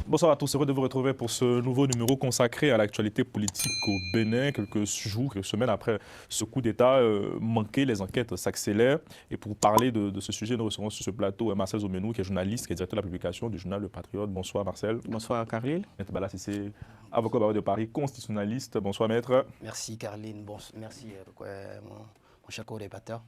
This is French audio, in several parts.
Bonsoir à tous, heureux de vous retrouver pour ce nouveau numéro consacré à l'actualité politique au Bénin. Quelques jours, quelques semaines après ce coup d'État manqué, les enquêtes s'accélèrent. Et pour parler de ce sujet, nous recevons sur ce plateau Marcel Zomenou, qui est journaliste, qui est directeur de la publication du journal Le Patriote. Bonsoir Marcel. Bonsoir Caroline. Maître Bala Sissé, avocat au barreau de Paris, constitutionnaliste. Bonsoir Maître. Merci Caroline, merci mon cher co-débatteur.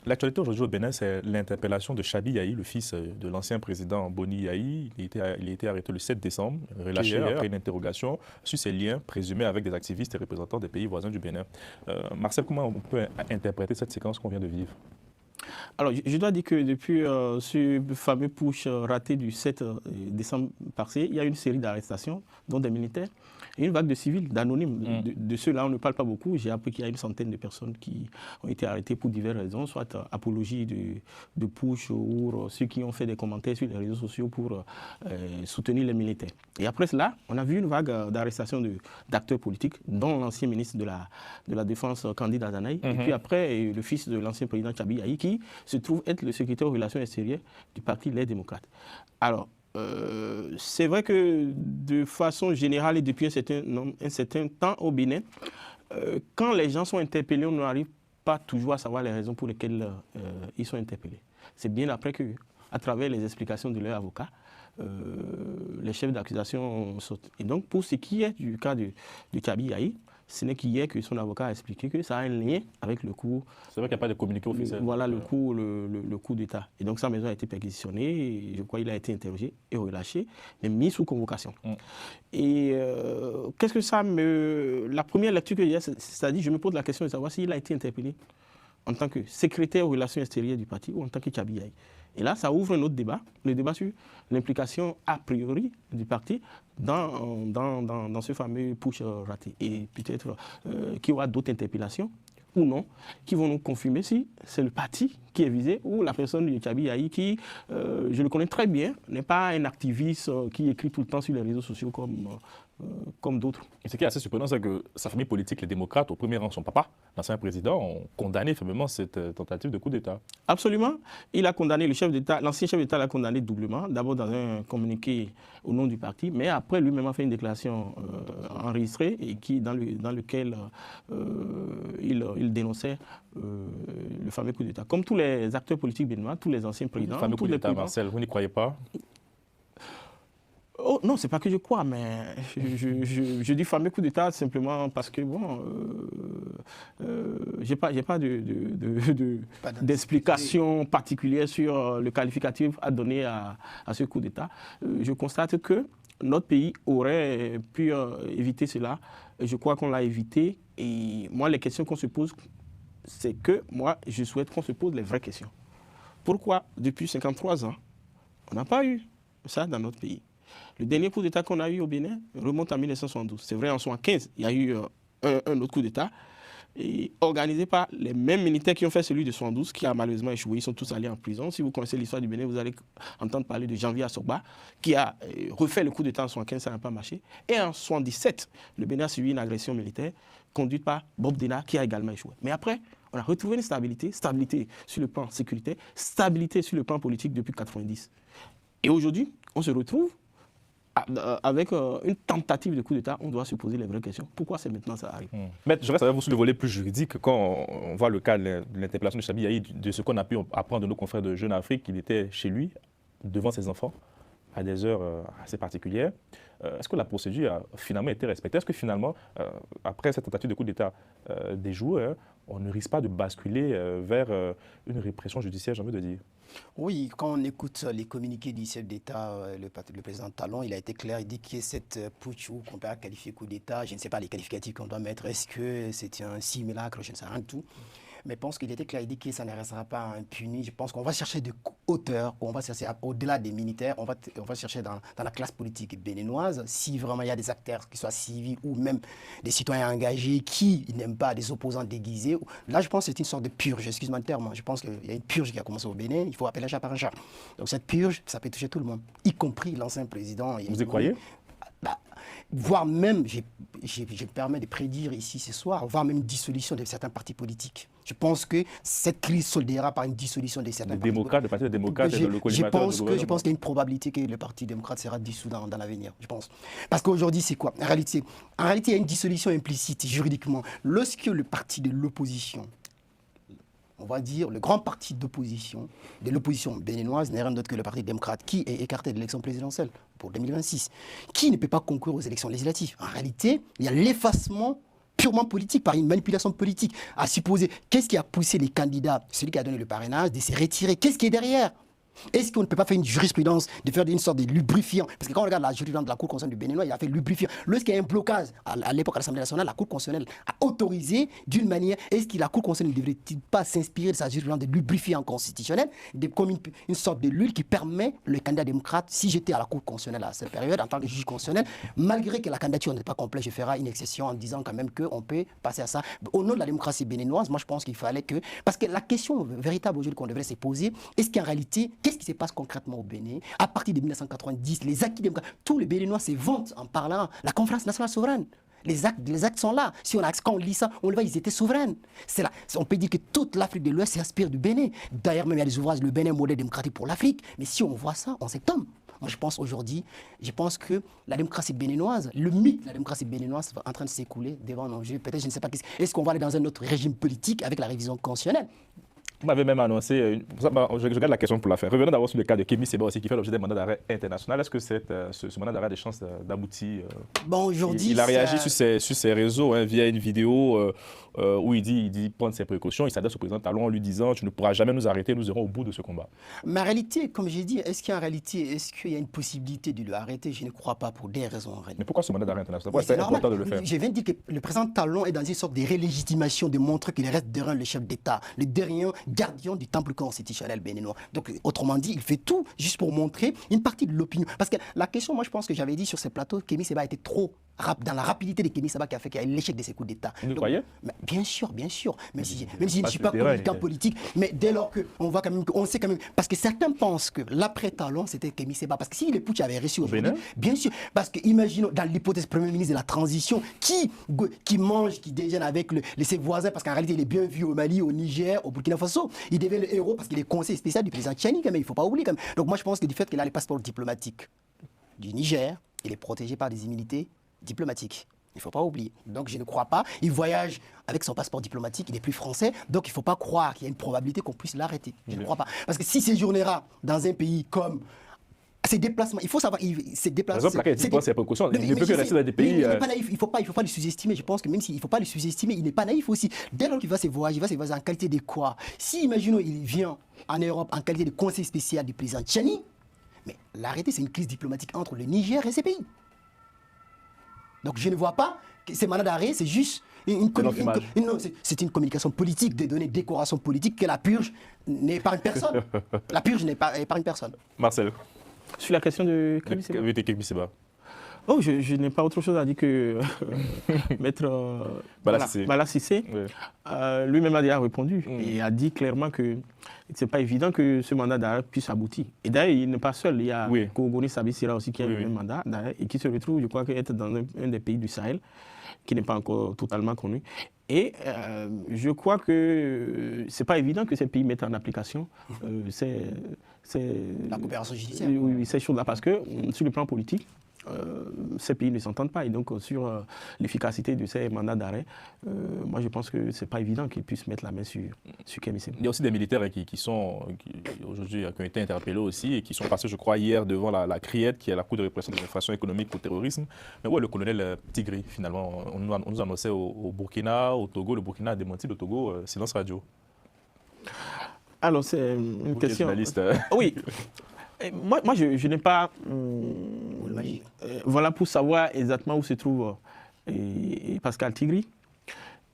L'actualité aujourd'hui au Bénin, c'est l'interpellation de Chabi Yahi, le fils de l'ancien président Boni Yahi. Il a été arrêté le 7 décembre, relâché après une interrogation sur ses liens présumés avec des activistes et représentants des pays voisins du Bénin. Marcel, comment on peut interpréter cette séquence qu'on vient de vivre? Alors, je dois dire que depuis ce fameux push raté du 7 décembre passé, il y a une série d'arrestations, dont des militaires, et une vague de civils, d'anonymes. De ceux-là, on ne parle pas beaucoup. J'ai appris qu'il y a une centaine de personnes qui ont été arrêtées pour diverses raisons, soit apologie de push ou ceux qui ont fait des commentaires sur les réseaux sociaux pour soutenir les militaires. Et après cela, on a vu une vague d'arrestations d'acteurs politiques, dont l'ancien ministre de la Défense, Candide Azanaï, et puis après, le fils de l'ancien président Chabi Yahi, qui se trouve être le secrétaire aux relations extérieures du parti Les Démocrates. Alors, c'est vrai que de façon générale et depuis un certain temps au Bénin, quand les gens sont interpellés, on n'arrive pas toujours à savoir les raisons pour lesquelles ils sont interpellés. C'est bien après que, à travers les explications de leurs avocats, les chefs d'accusation sautent. Et donc, pour ce qui est du cas de Chabi Yahi, ce n'est qu'hier que son avocat a expliqué que ça a un lien avec le coup. C'est vrai qu'il n'y a pas de communiqué officiel. Voilà le coup d'État. Et donc sa maison a été perquisitionnée, et je crois qu'il a été interrogé et relâché, mais mis sous convocation. Et qu'est-ce que ça me... La première lecture que j'ai, c'est-à-dire je me pose la question de savoir s'il a été interpellé en tant que secrétaire aux relations extérieures du parti ou en tant que Chabi Yahi. Et là, ça ouvre un autre débat, le débat sur l'implication a priori du parti dans ce fameux push raté. Et peut-être qu'il y aura d'autres interpellations ou non, qui vont nous confirmer si c'est le parti qui est visé ou la personne de Chabi Yahi qui, je le connais très bien, n'est pas un activiste qui écrit tout le temps sur les réseaux sociaux comme d'autres. Et ce qui est assez surprenant, c'est que sa famille politique, les démocrates, au premier rang son papa, l'ancien président, ont condamné fermement cette tentative de coup d'État. Absolument. Il a condamné, l'ancien chef d'État l'a condamné doublement, d'abord dans un communiqué au nom du parti, mais après lui-même a fait une déclaration enregistrée et dans lequel il dénonçait le fameux coup d'État. Comme tous les acteurs politiques béninois, tous les anciens présidents. Le fameux coup d'État, Marcel, vous n'y croyez pas? Oh, non, c'est pas que je crois, mais je dis fameux coup d'État simplement parce que, bon, j'ai pas d'explication particulière sur le qualificatif à donner à ce coup d'État. Je constate que notre pays aurait pu éviter cela. Je crois qu'on l'a évité. Et moi, les questions qu'on se pose, c'est que moi, je souhaite qu'on se pose les vraies questions. Pourquoi, depuis 53 ans, on n'a pas eu ça dans notre pays? Le dernier coup d'État qu'on a eu au Bénin remonte à 1972. C'est vrai, en 1975, il y a eu un autre coup d'État organisé par les mêmes militaires qui ont fait celui de 1972, qui a malheureusement échoué. Ils sont tous allés en prison. Si vous connaissez l'histoire du Bénin, vous allez entendre parler de Janvier Assoba, qui a refait le coup d'État en 1975, ça n'a pas marché. Et en 1977, le Bénin a subi une agression militaire conduite par Bob Denard, qui a également échoué. Mais après, on a retrouvé une stabilité sur le plan sécuritaire, stabilité sur le plan politique depuis 1990. Et aujourd'hui, on se retrouve avec une tentative de coup d'État. On doit se poser les vraies questions. Pourquoi c'est maintenant ça arrive? Maître, je reste avec vous sur le volet plus juridique. Quand on voit le cas de l'interpellation de Chabi Yahi, de ce qu'on a pu apprendre de nos confrères de Jeune Afrique, qu'il était chez lui, devant ses enfants, à des heures assez particulières. Est-ce que la procédure a finalement été respectée? Est-ce que finalement, après cette tentative de coup d'État des joueurs, on ne risque pas de basculer vers une répression judiciaire, j'ai envie de dire? Oui, quand on écoute les communiqués du chef d'État, le président Talon, il a été clair, il dit que cette putsch qu'on peut qualifier coup d'État, je ne sais pas les qualificatifs qu'on doit mettre, est-ce que c'est un simulacre, je ne sais rien de tout. Mais je pense qu'il était clair, il dit que ça ne restera pas impuni. Je pense qu'on va chercher de hauteur, on va chercher au-delà des militaires, on va chercher dans la classe politique béninoise, si vraiment il y a des acteurs, qui soient civils ou même des citoyens engagés qui n'aiment pas des opposants déguisés. Là, je pense que c'est une sorte de purge, excuse-moi le terme, je pense qu'il y a une purge qui a commencé au Bénin, il faut appeler un chat par un chat. Donc cette purge, ça peut toucher tout le monde, y compris l'ancien président. Vous y croyez? voire même, je me permets de prédire ici ce soir, voire même une dissolution de certains partis politiques. Je pense que cette crise soldera par une dissolution de certains partis politiques. Le Parti démocrate et le collimateur du gouvernement. Je pense qu'il y a une probabilité que le Parti démocrate sera dissous dans l'avenir, je pense. Parce qu'aujourd'hui, c'est quoi? En réalité, il y a une dissolution implicite juridiquement. Lorsque le parti de l'opposition, on va dire le grand parti d'opposition, de l'opposition béninoise, n'est rien d'autre que le Parti démocrate, qui est écarté de l'élection présidentielle pour 2026, qui ne peut pas concourir aux élections législatives. En réalité, il y a l'effacement purement politique, par une manipulation politique, à supposer qu'est-ce qui a poussé les candidats, celui qui a donné le parrainage, de se retirer, qu'est-ce qui est derrière? Est-ce qu'on ne peut pas faire une jurisprudence, de faire une sorte de lubrifiant? Parce que quand on regarde la jurisprudence de la Cour constitutionnelle du Béninois, il a fait lubrifiant. Lorsqu'il y a un blocage, à l'époque à l'Assemblée nationale, la Cour constitutionnelle a autorisé d'une manière, est-ce que la Cour constitutionnelle ne devrait-il pas s'inspirer de sa jurisprudence de lubrifiant constitutionnel, comme une sorte de l'huile qui permet le candidat démocrate, si j'étais à la Cour constitutionnelle à cette période, en tant que juge constitutionnel, malgré que la candidature n'est pas complète, je ferai une exception en disant quand même qu'on peut passer à ça. Au nom de la démocratie béninoise, moi je pense qu'il fallait que... Parce que la question véritable aujourd'hui qu'on devrait se poser, est-ce qu'en réalité, qu'est-ce qui se passe concrètement au Bénin? À partir de 1990, les acquis démocratiques, tous les Béninois se vantent en parlant la conférence nationale souveraine. Les actes sont là. Quand on lit ça, on le voit, ils étaient souverains. C'est là. On peut dire que toute l'Afrique de l'Ouest s'inspire du Bénin. D'ailleurs, même il y a des ouvrages, le Bénin modèle démocratique pour l'Afrique. Mais si on voit ça, on s'étonne. Moi, je pense aujourd'hui, que la démocratie béninoise, le mythe de la démocratie béninoise est en train de s'écouler devant nos yeux. Peut-être, je ne sais pas, est-ce qu'on va aller dans un autre régime politique avec la révision constitutionnelle? Vous m'avez même annoncé, je garde la question pour la fin. Revenons d'abord sur le cas de Kémy Séba aussi, qui fait l'objet d'un mandat d'arrêt international. Est-ce que ce mandat d'arrêt a des chances d'aboutir? Bon, aujourd'hui, il a réagi sur ses réseaux via une vidéo où il dit prendre ses précautions. Il s'adresse au président Talon en lui disant « Tu ne pourras jamais nous arrêter, nous irons au bout de ce combat ». Mais en réalité, comme j'ai dit, est-ce qu'il y a une possibilité de l'arrêter? Je ne crois pas, pour des raisons en réalité. Mais pourquoi ce mandat d'arrêt international? C'est important de le faire. Je viens de dire que le président Talon est dans une sorte de relégitimation, de montrer qu'il reste derrière le chef d'État, le dernier gardien du temple constitutionnel béninois. Donc, autrement dit, il fait tout juste pour montrer une partie de l'opinion. Parce que la question, moi, je pense que j'avais dit sur ces plateaux, Kémy Séba était trop dans la rapidité de Kémy Séba qui a fait qu'il y a eu l'échec de ses coups d'État. Vous le croyez? Bien sûr. Même si je ne suis pas communicant politique, mais dès lors qu'on voit quand même, on sait quand même, parce que certains pensent que l'après-Talon, c'était Kémy Séba. Parce que si le putsch avait réussi aujourd'hui, bien sûr, parce que imaginons, dans l'hypothèse Premier ministre de la transition, qui mange, qui déjeune avec ses voisins, parce qu'en réalité, il est bien vu au Mali, au Niger, au Burkina Faso. Il devient le héros parce qu'il est conseiller spécial du président Tchani, quand même, il ne faut pas oublier. Quand même. Donc moi, je pense que du fait qu'il a les passeports diplomatiques du Niger, il est protégé par des immunités diplomatiques. Il ne faut pas oublier. Donc je ne crois pas. Il voyage avec son passeport diplomatique, il n'est plus français. Donc il ne faut pas croire qu'il y a une probabilité qu'on puisse l'arrêter. Je ne crois pas. Parce que s'il séjournera dans un pays comme... Ses déplacements, il faut savoir, ses déplacements... Par exemple, il ses précautions. Il ne peut que rester dans des pays... Il n'est pas naïf, il ne faut pas le sous-estimer. Je pense que même s'il ne faut pas le sous-estimer, il n'est pas naïf aussi. Dès lors qu'il va se voyager, il va se voyager en qualité de quoi? Si, imaginons, il vient en Europe en qualité de conseiller spécial du président Tchani, mais l'arrêter, c'est une crise diplomatique entre le Niger et ces pays. Donc je ne vois pas que ces mandats d'arrêt, c'est juste c'est une communication politique, des données de décoration politique que la purge n'est pas une personne. La purge n'est pas une personne. Marcel. Sur la question de Kémy Séba. Oh, je n'ai pas autre chose à dire que Maître Bala Cissé. Lui-même a déjà répondu et a dit clairement que ce n'est pas évident que ce mandat d'arrêt puisse aboutir. Et d'ailleurs, il n'est pas seul. Il y a Kogoni Sabissira aussi qui a le même mandat et qui se retrouve, je crois, être dans un des pays du Sahel qui n'est pas encore totalement connu. Et je crois que ce n'est pas évident que ces pays mettent en application la coopération judiciaire. Oui, ces choses-là, parce que sur le plan politique, ces pays ne s'entendent pas. Et donc, sur l'efficacité de ces mandats d'arrêt, moi, je pense que ce n'est pas évident qu'ils puissent mettre la main sur Kémy Séba. Il y a aussi des militaires qui aujourd'hui ont été interpellés aussi et qui sont passés, je crois, hier devant la CRIET, qui est la Cour de répression des infractions économiques au terrorisme. Mais ouais, le colonel Tigri, finalement, on nous annonçait au Burkina, au Togo. Le Burkina a démenti, le Togo, silence radio. Alors, c'est une question... Journaliste. Oui. Moi, je n'ai pas... voilà, pour savoir exactement où se trouve Pascal Tigri.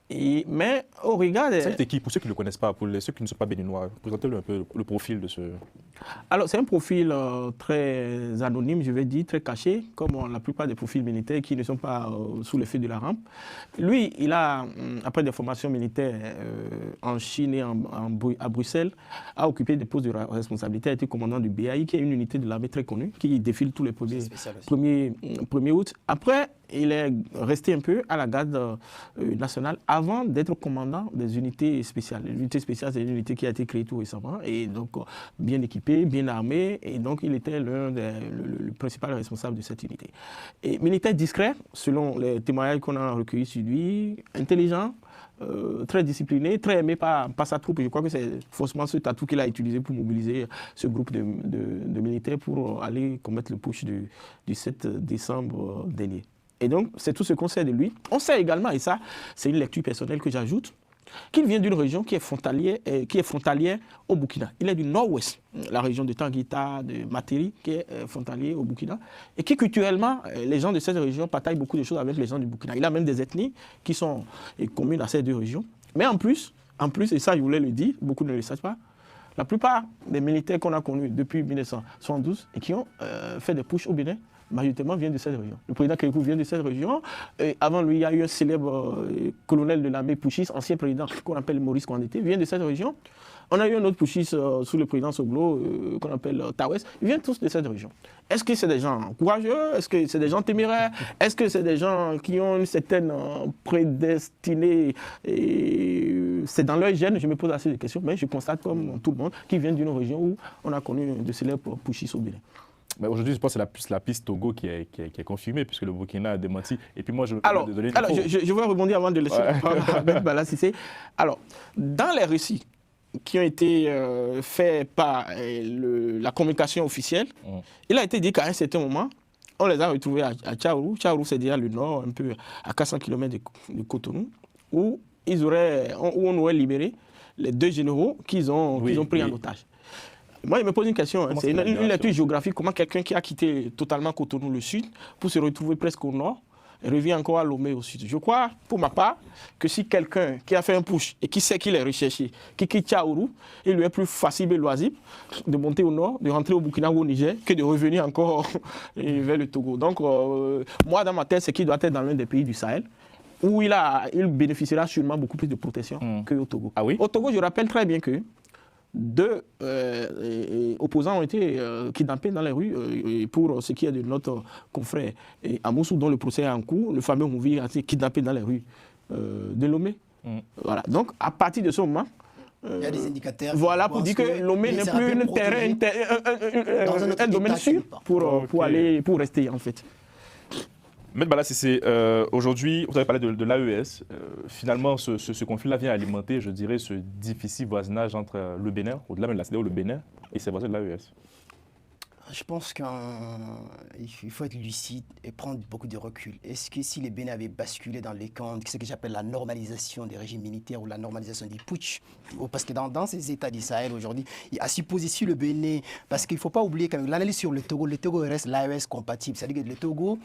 Mais au regard des... C'était qui? Pour ceux qui ne le connaissent pas, pour ceux qui ne sont pas béninois, présentez-le un peu le profil de ce... Alors, c'est un profil très anonyme, je vais dire, très caché, comme la plupart des profils militaires qui ne sont pas sous l'effet de la rampe. Lui, il a, après des formations militaires en Chine et à Bruxelles, a occupé des postes de responsabilité, a été commandant du BAI, qui est une unité de l'armée très connue, qui défile tous les 1er août. Après, il est resté un peu à la garde nationale avant d'être commandant des unités spéciales. L'unité spéciale, c'est une unité qui a été créée tout récemment et donc bien équipée, bien armée. Et donc, il était le principal responsable de cette unité. Et militaire discret, selon les témoignages qu'on a recueillis sur lui, intelligent, très discipliné, très aimé par sa troupe. Je crois que c'est forcément ce tatou qu'il a utilisé pour mobiliser ce groupe de militaires pour aller commettre le putsch du 7 décembre dernier. Et donc, c'est tout ce qu'on sait de lui. On sait également, et ça, c'est une lecture personnelle que j'ajoute, qu'il vient d'une région qui est frontalière au Burkina. Il est du nord-ouest, la région de Tanguita, de Materi, qui est frontalière au Burkina, et qui culturellement, les gens de cette région partagent beaucoup de choses avec les gens du Burkina. Il a même des ethnies qui sont communes à ces deux régions. Mais en plus, et ça je voulais le dire, beaucoup ne le savent pas, la plupart des militaires qu'on a connus depuis 1972 et qui ont fait des putschs au Bénin, majoritairement vient de cette région. Le président Kékou vient de cette région. Et avant lui, il y a eu un célèbre colonel de l'armée putschiste, ancien président qu'on appelle Maurice Kouandété, vient de cette région. On a eu un autre putschiste sous le président Soglo qu'on appelle Tawes. Ils viennent tous de cette région. Est-ce que c'est des gens courageux? Est-ce que c'est des gens téméraires? Est-ce que c'est des gens qui ont une certaine prédestinée? C'est dans leur gène, je me pose assez de questions, mais je constate comme tout le monde qu'ils viennent d'une région où on a connu de célèbres putschistes au Bénin. Mais aujourd'hui, je pense que c'est la piste Togo qui est confirmée, puisque le Burkina a démenti. Et puis moi, je vais rebondir avant de laisser avec Bala Cissé. Alors, dans les récits qui ont été faits par la communication officielle, il a été dit qu'à un certain moment, on les a retrouvés à Tchaourou. Tchaourou, c'est déjà le nord, un peu à 400 km de Cotonou, où on aurait libéré les deux généraux qu'ils ont pris en otage. Moi, je me pose une question. C'est une lecture géographique. Comment quelqu'un qui a quitté totalement Cotonou, le sud, pour se retrouver presque au nord, revient encore à Lomé au sud? Je crois, pour ma part, que si quelqu'un qui a fait un push et qui sait qu'il est recherché, qui quitte Tchaourou, il lui est plus facile et loisible de monter au nord, de rentrer au Burkina ou au Niger, que de revenir encore vers le Togo. Donc, moi, dans ma tête, c'est qu'il doit être dans l'un des pays du Sahel, où il bénéficiera sûrement beaucoup plus de protection qu'au Togo. Ah oui? Au Togo, je rappelle très bien que deux opposants ont été kidnappés dans les rues pour ce qui est de notre confrère Amoussou, dont le procès est en cours. Le fameux Mouvi a été kidnappé dans les rues de Lomé. Voilà. Donc, à partir de ce moment, il y a des indicateurs. Voilà, pour dire que Lomé n'est plus un domaine sûr pour rester, en fait. Maître Bala Cissé, aujourd'hui, vous avez parlé de l'AES. Finalement, ce conflit-là vient alimenter, je dirais, ce difficile voisinage entre le Bénin, au-delà même de la CEDEAO, le Bénin, et ses voisins de l'AES. Je pense qu'il faut être lucide et prendre beaucoup de recul. Est-ce que si les Bénin avaient basculé dans les camps, ce que j'appelle la normalisation des régimes militaires ou la normalisation des putschs, parce que dans ces États du Sahel aujourd'hui, à supposer si le Bénin, parce qu'il ne faut pas oublier quand même l'analyse sur le Togo reste l'AES compatible. C'est-à-dire que le Togo,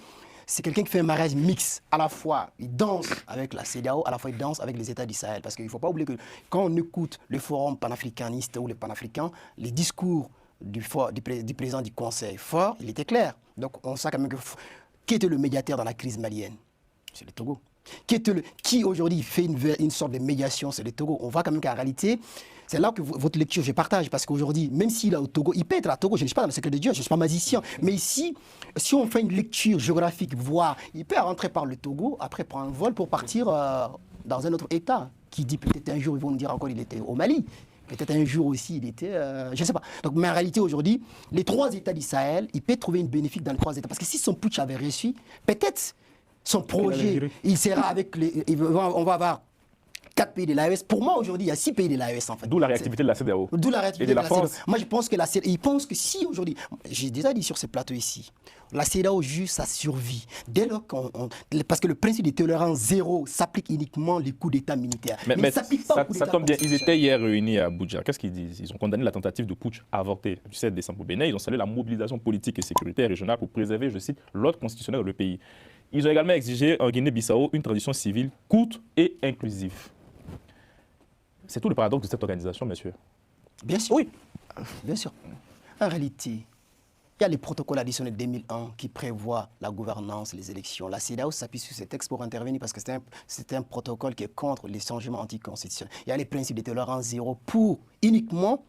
c'est quelqu'un qui fait un mariage mixte. À la fois, il danse avec la CEDEAO, à la fois, il danse avec les États du Sahel. Parce qu'il ne faut pas oublier que quand on écoute le forum panafricaniste ou les panafricains, les discours du président du Conseil fort, il était clair. Donc, on sait quand même qui était le médiateur dans la crise malienne? C'est le Togo. Qui aujourd'hui fait une sorte de médiation? C'est le Togo. On voit quand même qu'en réalité, c'est là que votre lecture, je partage, parce qu'aujourd'hui, même s'il est au Togo, il peut être à Togo, je ne suis pas dans le secret de Dieu, je ne suis pas magicien, mais ici, si on fait une lecture géographique, voire, il peut rentrer par le Togo, après prendre un vol pour partir dans un autre État, qui dit peut-être un jour, ils vont nous dire encore qu'il était au Mali, peut-être un jour aussi, il était, je ne sais pas. Donc, mais en réalité, aujourd'hui, les trois États du Sahel, il peut trouver une bénéfice dans les trois États, parce que si son putsch avait réussi, peut-être son projet, il sera avec on va avoir 4 pays de l'AES. Pour moi, aujourd'hui, il y a 6 pays de l'AES, en fait. D'où la réactivité de la CEDEAO. D'où la réactivité de la France. Moi, je pense que il pense que si aujourd'hui, j'ai déjà dit sur ce plateau ici, la CEDEAO juge sa survie. Dès lors parce que le principe de tolérance zéro s'applique uniquement les coups d'État militaires. Mais ça tombe bien. Ils étaient hier réunis à Abuja. Qu'est-ce qu'ils disent? Ils ont condamné la tentative de putsch avortée du 7 décembre au Bénin. Ils ont salué la mobilisation politique et sécuritaire régionale pour préserver, je cite, l'ordre constitutionnel dans le pays. Ils ont également exigé en Guinée-Bissau une transition civile courte et inclusive. C'est tout le paradoxe de cette organisation, messieurs. Bien sûr. Oui. Bien sûr. En réalité, il y a les protocoles additionnels 2001 qui prévoient la gouvernance, les élections. La CEDEAO s'appuie sur ces textes pour intervenir parce que c'est un protocole qui est contre les changements anticonstitutionnels. Il y a les principes de tolérance zéro pour uniquement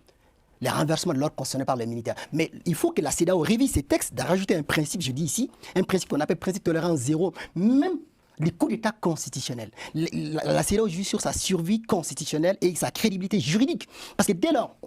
les renversements de l'ordre constitutionnel par les militaires. Mais il faut que la CEDEAO révise ces textes, d'en rajouter un principe, je dis ici, un principe qu'on appelle principe de tolérance zéro. Même les coups d'État constitutionnels. La CEDEAO joue sur sa survie constitutionnelle et sa crédibilité juridique. Parce que dès lors,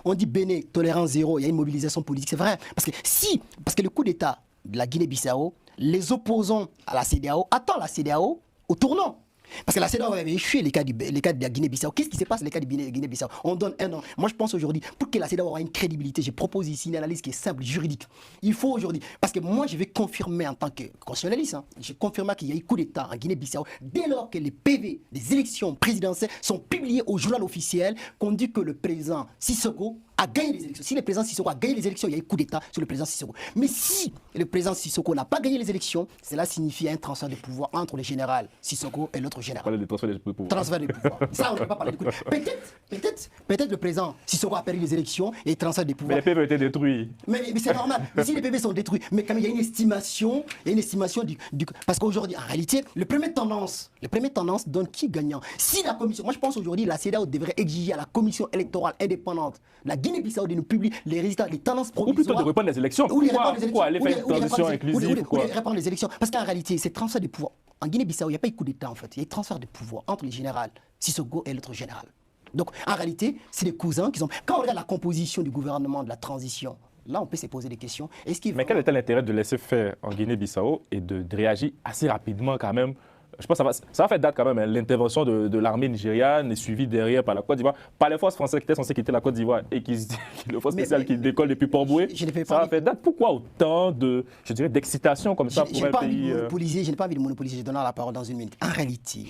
on dit Bénin, tolérance zéro, il y a une mobilisation politique, c'est vrai. Parce que le coup d'État de la Guinée-Bissau, les opposants à la CEDEAO attendent la CEDEAO au tournant. Parce que la CEDEAO avait échoué les cas de la Guinée-Bissau. Qu'est-ce qui se passe les cas de Guinée-Bissau? On donne un an. Moi, je pense aujourd'hui, pour que la CEDEAO ait une crédibilité, je propose ici une analyse qui est simple, juridique. Il faut aujourd'hui, parce que moi, je vais confirmer en tant que constitutionnaliste, je confirme qu'il y a eu coup d'État en Guinée-Bissau dès lors que les PV des élections présidentielles sont publiés au journal officiel, qu'on dit que le président Sissoko a gagné les élections. Si le président Sissoko a gagné les élections, il y a eu coup d'État sur le président Sissoko. Mais si le président Sissoko n'a pas gagné les élections, cela signifie un transfert de pouvoir entre le général Sissoko et l'autre général. Parler de transfert de pouvoir. Transfert de pouvoir. Ça, on ne peut pas parler de coup d'État. Peut-être le président Sissoko a perdu les élections et transfert de pouvoir. Mais les PV ont été détruits. Mais c'est normal. Mais si les PV sont détruits, mais quand même, il y a une estimation, du... Parce qu'aujourd'hui, en réalité, le premier tendance donne qui gagnant. Si la commission, moi je pense aujourd'hui, la CEDEAO devrait exiger à la commission électorale indépendante, la Guinée-Bissau, de nous publier les résultats, les tendances provisoires. Ou plutôt de reprendre les élections. Pourquoi aller faire une transition inclusive? Ou reprendre les élections. Parce qu'en réalité, c'est transfert de pouvoir. En Guinée-Bissau, il n'y a pas eu coup d'État en fait. Il y a eu transfert de pouvoir entre le général Sissoko et l'autre général. Donc en réalité, c'est des cousins qui ont. Quand on regarde la composition du gouvernement de la transition, là on peut se poser des questions. Mais quel était l'intérêt de laisser faire en Guinée-Bissau et de réagir assez rapidement quand même? Je pense que ça va faire date quand même. Hein. L'intervention de l'armée nigériane est suivie derrière par la Côte d'Ivoire, par les forces françaises qui étaient censées quitter la Côte d'Ivoire et le force spécial qui décolle depuis Port-Boué. Ça va faire date. Pourquoi autant d'excitation comme ça pour un pays Je n'ai pas envie de monopoliser, je donne la parole dans une minute. En réalité,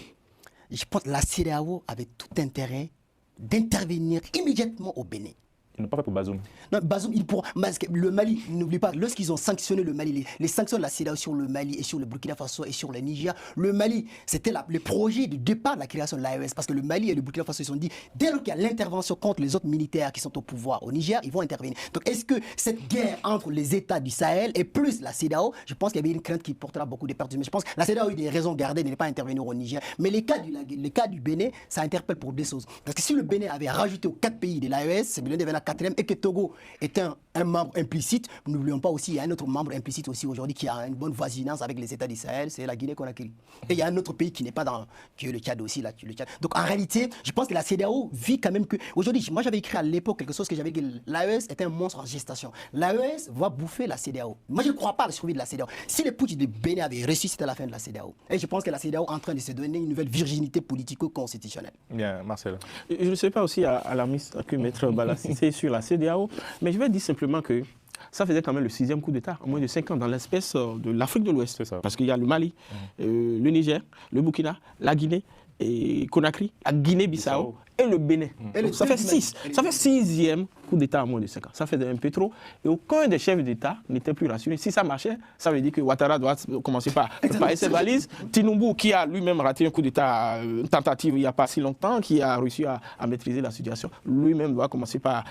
je pense que la CEDEAO avait tout intérêt d'intervenir immédiatement au Bénin. Ils n'ont pas fait pour Bazoum. Non, Bazoum, il pourra. Le Mali, n'oublie pas, lorsqu'ils ont sanctionné le Mali, les sanctions de la CEDEAO sur le Mali et sur le Burkina Faso et sur le Niger, le Mali, c'était le projet de départ de la création de l'AES. Parce que le Mali et le Burkina Faso, ils se sont dit, dès lors qu'il y a l'intervention contre les autres militaires qui sont au pouvoir au Niger, ils vont intervenir. Donc, est-ce que cette guerre entre les États du Sahel et plus la CEDEAO, je pense qu'il y avait une crainte qui portera beaucoup de pertes. Mais je pense que la CEDEAO a eu des raisons gardées de ne pas intervenir au Niger. Mais les cas du Bénin, ça interpelle pour deux choses. Parce que si le Bénin avait rajouté aux 4 pays de l'AES, c'est Bénin devait la 4e et que Togo est un membre implicite. N'oublions pas aussi, il y a un autre membre implicite aussi aujourd'hui qui a une bonne voisinance avec les États du Sahel, c'est la Guinée-Conakry. Et il y a un autre pays qui n'est pas dans, qui est le Tchad aussi, là, le Tchad. Donc en réalité, je pense que la CEDEAO vit quand même que, aujourd'hui, moi j'avais écrit à l'époque quelque chose que j'avais dit, l'AES est un monstre en gestation. L'AES va bouffer la CEDEAO. Moi je ne crois pas à la survie de la CEDEAO. Si les putsch de Bénin avaient réussi, c'était la fin de la CEDEAO. Et je pense que la CEDEAO est en train de se donner une nouvelle virginité politico-constitutionnelle. Bien, Marcel. Je ne sais pas aussi à la mise que Maître Balassissé sur la CEDEAO, mais je vais dire simplement que ça faisait quand même le 6e coup d'État en moins de 5 ans dans l'espèce de l'Afrique de l'Ouest. Parce qu'il y a le Mali, le Niger, le Burkina, la Guinée, et Conakry, la Guinée-Bissau et le Bénin. Ça fait 6. Ça fait 6e coup d'État en moins de 5 ans. Ça fait un peu trop. Et aucun des chefs d'État n'était plus rassuré. Si ça marchait, ça veut dire que Ouattara doit commencer par préparer ses valises. Tinubu, qui a lui-même raté un coup d'État, une tentative il n'y a pas si longtemps, qui a réussi à maîtriser la situation, lui-même doit commencer par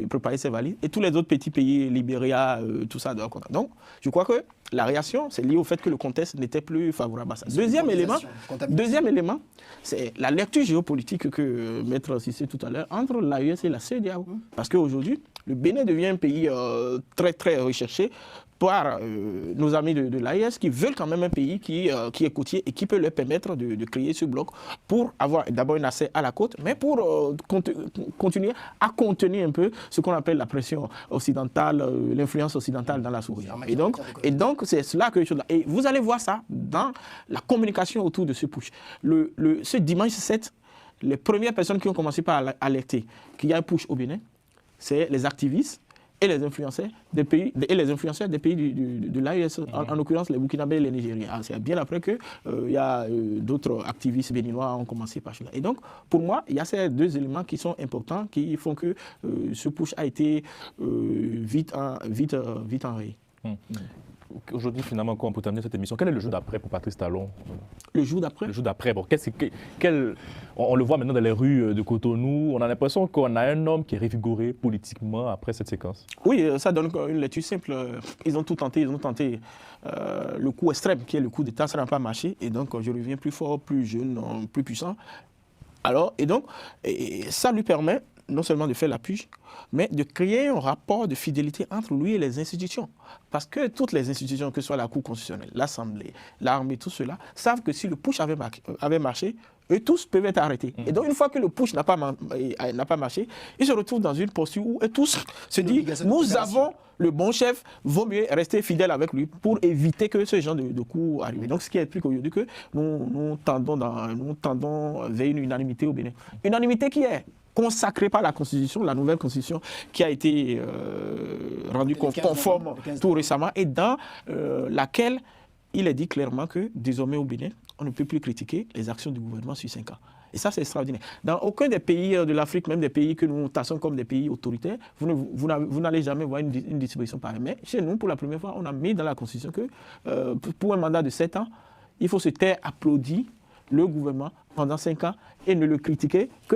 préparer ses valises. Et tous les autres petits pays, Libéria, tout ça, doivent compter. Donc, je crois que la réaction, c'est lié au fait que le contexte n'était plus favorable à ça. Deuxième élément, c'est la lecture géopolitique que Maître Cissé tout à l'heure entre l'AES et la CEDEAO. Parce qu'aujourd'hui, le Bénin devient un pays très très recherché par nos amis de l'AES qui veulent quand même un pays qui est côtier et qui peut leur permettre de créer ce bloc pour avoir d'abord un accès à la côte, mais pour continuer à contenir un peu ce qu'on appelle la pression occidentale, l'influence occidentale dans la sous-région. Et donc c'est cela que et vous allez voir ça dans la communication autour de ce push. Ce dimanche 7, les premières personnes qui ont commencé par alerter qu'il y a un push au Bénin, c'est les activistes et les influenceurs des pays, de l'AES, en l'occurrence les Burkinabés et les Nigériens. C'est bien après que y a d'autres activistes béninois ont commencé par cela. Et donc, pour moi, il y a ces deux éléments qui sont importants, qui font que ce push a été vite enrayé. aujourd'hui, finalement, quand on peut terminer cette émission, quel est le jour d'après pour Patrice Talon? Le jour d'après? Le jour d'après, bon, on le voit maintenant dans les rues de Cotonou, on a l'impression qu'on a un homme qui est revigoré politiquement après cette séquence. Oui, ça donne une lecture simple. Ils ont tout tenté, le coup extrême, qui est le coup d'État, ça n'a pas marché. Et donc, je reviens plus fort, plus jeune, plus puissant. Alors, ça lui permet non seulement de faire la purge, mais de créer un rapport de fidélité entre lui et les institutions. Parce que toutes les institutions, que ce soit la Cour constitutionnelle, l'Assemblée, l'armée, tout cela, savent que si le putsch avait marché, eux tous peuvent être arrêtés. Et donc, une fois que le putsch n'a pas marché, ils se retrouvent dans une posture où eux tous se disent, nous avons le bon chef, vaut mieux rester fidèle avec lui pour éviter que ce genre de coup arrive. Donc, ce qui explique aujourd'hui que nous tendons vers une unanimité au Bénin. Unanimité qui est consacrée par la Constitution, la nouvelle Constitution qui a été rendue conforme tout récemment et dans laquelle il est dit clairement que désormais au Bénin, on ne peut plus critiquer les actions du gouvernement sur 5 ans. Et ça, c'est extraordinaire. Dans aucun des pays de l'Afrique, même des pays que nous tassons comme des pays autoritaires, vous n'allez jamais voir une disposition pareille. Mais chez nous, pour la première fois, on a mis dans la Constitution que pour un mandat de 7 ans, il faut se taire, applaudir le gouvernement pendant 5 ans et ne le critiquer que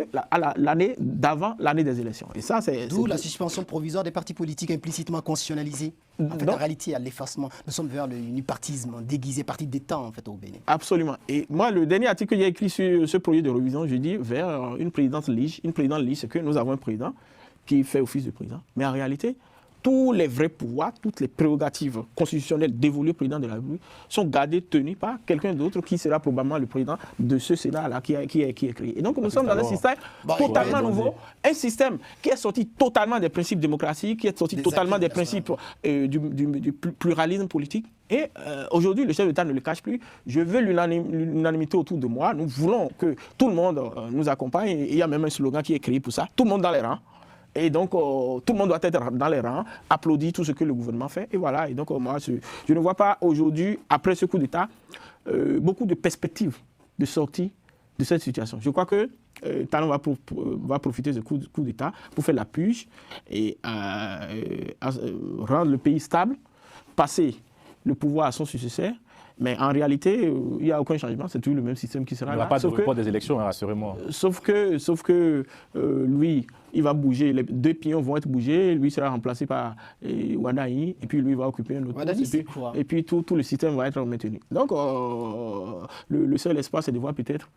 l'année d'avant l'année des élections. Et ça, d'où la suspension provisoire des partis politiques implicitement constitutionnalisés. En fait, en réalité, il y a l'effacement. Nous sommes vers l'unipartisme déguisé, parti d'État en fait au Bénin. Absolument. Et moi, le dernier article que j'ai écrit sur ce projet de révision, je dis vers une présidence lige. Une présidente lige, c'est que nous avons un président qui fait office de président. Mais en réalité, tous les vrais pouvoirs, toutes les prérogatives constitutionnelles dévolues au président de la République sont gardées, tenues par quelqu'un d'autre qui sera probablement le président de ce Sénat-là qui est créé. Et donc nous sommes dans un système totalement nouveau, un système qui est sorti totalement des principes démocratiques, qui est sorti totalement des principes du pluralisme politique. Et aujourd'hui, le chef d'État ne le cache plus. Je veux l'unanimité autour de moi. Nous voulons que tout le monde nous accompagne. Et il y a même un slogan qui est créé pour ça. Tout le monde dans les rangs. Et donc, tout le monde doit être dans les rangs, applaudir tout ce que le gouvernement fait. Et voilà. Et donc, moi, je ne vois pas aujourd'hui, après ce coup d'État, beaucoup de perspectives de sortie de cette situation. Je crois que Talon va profiter de ce coup d'État pour faire la purge et rendre le pays stable, passer le pouvoir à son successeur. Mais en réalité, il n'y a aucun changement, c'est toujours le même système qui sera là. Il n'y aura pas de report des élections, rassurez-moi. Sauf que lui, il va bouger, les 2 pions vont être bougés, lui sera remplacé par Wadaï, et puis lui va occuper un autre poste, et puis tout le système va être maintenu. Donc, le seul espoir, c'est de voir peut-être,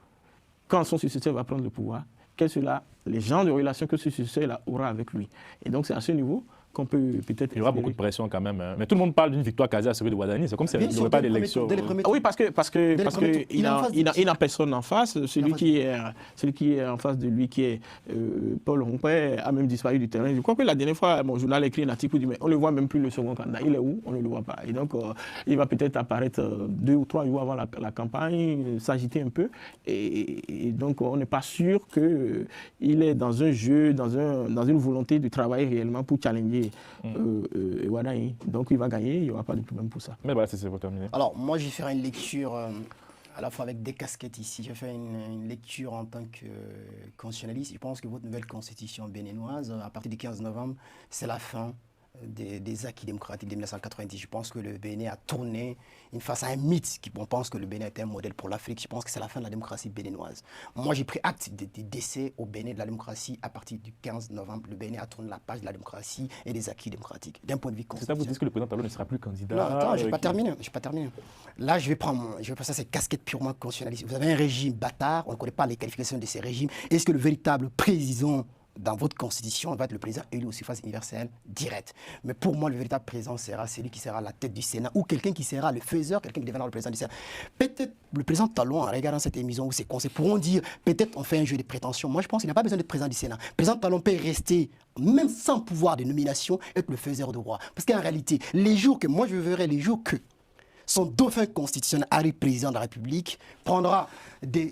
quand son successeur va prendre le pouvoir, quels sont les genres de relations que ce successeur aura avec lui. Et donc, c'est à ce niveau qu'on peut peut-être... Il y aura beaucoup de pression quand même. Mais tout le monde parle d'une victoire quasi assurée de Wadani. C'est comme s'il n'y avait pas d'élection. Oui, parce qu'il n'a personne en face. Celui qui est en face de lui, qui est Paul Rompé, a même disparu du terrain. Je crois que la dernière fois, mon journal a écrit un article où il dit, mais on ne le voit même plus le second candidat. Il est où? On ne le voit pas. Et donc, il va peut-être apparaître 2 ou 3 jours avant la campagne, s'agiter un peu. Et donc, on n'est pas sûr qu'il est dans un jeu, dans une volonté de travailler réellement pour challenger Wadaï. Donc il va gagner, il n'y aura pas de problème pour ça. Mais voilà, c'est terminé. Alors moi, je vais faire une lecture à la fois avec des casquettes ici. Je vais faire une lecture en tant que constitutionnaliste. Je pense que votre nouvelle constitution béninoise, à partir du 15 novembre, c'est la fin des acquis démocratiques de 1990. Je pense que le Bénin a tourné face à un mythe. On pense que le Bénin était un modèle pour l'Afrique. Je pense que c'est la fin de la démocratie béninoise. Moi, j'ai pris acte des décès au Bénin de la démocratie à partir du 15 novembre. Le Bénin a tourné la page de la démocratie et des acquis démocratiques, d'un point de vue constitutionnel. C'est ça, vous dites que le président Talon ne sera plus candidat? Non, attends, je n'ai pas terminé. Là, je vais passer à cette casquette purement constitutionnaliste. Vous avez un régime bâtard, on ne connaît pas les qualifications de ces régimes. Est-ce que le véritable président dans votre constitution va être le président élu au suffrage universel direct? Mais pour moi, le véritable président sera celui qui sera à la tête du Sénat ou quelqu'un qui sera le faiseur, quelqu'un qui deviendra le président du Sénat. Peut-être le président Talon, en regardant cette émission ou ses conseils, pourront dire peut-être on fait un jeu de prétention. Moi, je pense qu'il n'a pas besoin d'être président du Sénat. Le président Talon peut rester, même sans pouvoir de nomination, être le faiseur de roi. Parce qu'en réalité, les jours que son dauphin constitutionnel, Harry, président de la République, prendra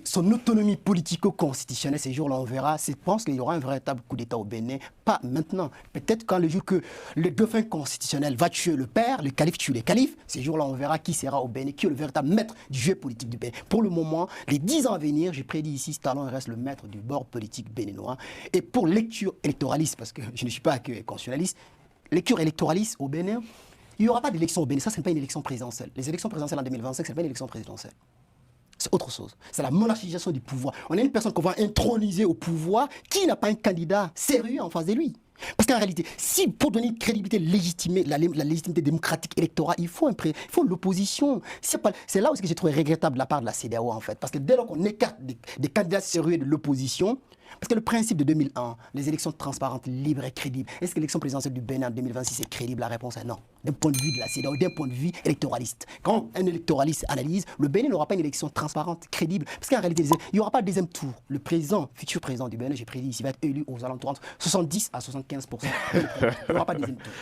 son autonomie politico-constitutionnelle. Ces jours-là, on verra. Je pense qu'il y aura un véritable coup d'État au Bénin. Pas maintenant. Peut-être quand le jour que le dauphin constitutionnel va tuer le père, le calife tue les califes, ces jours-là, on verra qui sera au Bénin, qui est le véritable maître du jeu politique du Bénin. Pour le moment, les 10 ans à venir, j'ai prédit ici, Talon reste le maître du bord politique béninois. Et pour lecture électoraliste, parce que je ne suis pas que constitutionnaliste, lecture électoraliste au Bénin, Il n'y aura pas d'élection au Bénin. Ça, ce n'est pas une élection présidentielle. Les élections présidentielles en 2025, ce n'est pas une élection présidentielle. C'est autre chose. C'est la monarchisation du pouvoir. On a une personne qu'on va introniser au pouvoir qui n'a pas un candidat sérieux en face de lui. Parce qu'en réalité, si pour donner une crédibilité légitime, la légitimité démocratique électorale, il faut l'opposition. C'est là où j'ai trouvé regrettable de la part de la CEDEAO en fait. Parce que dès lors qu'on écarte des candidats sérieux de l'opposition, parce que le principe de 2001, les élections transparentes, libres et crédibles, est-ce que l'élection présidentielle du Bénin en 2026 est crédible? La réponse est non. D'un point de vue de la CEDEAO, d'un point de vue électoraliste. Quand un électoraliste analyse, le Bénin n'aura pas une élection transparente, crédible. Parce qu'en réalité, il n'y aura pas de deuxième tour. Le futur président du Bénin, j'ai prédit, il va être élu aux alentours de 70 à 75%. Il n'y aura pas de deuxième tour.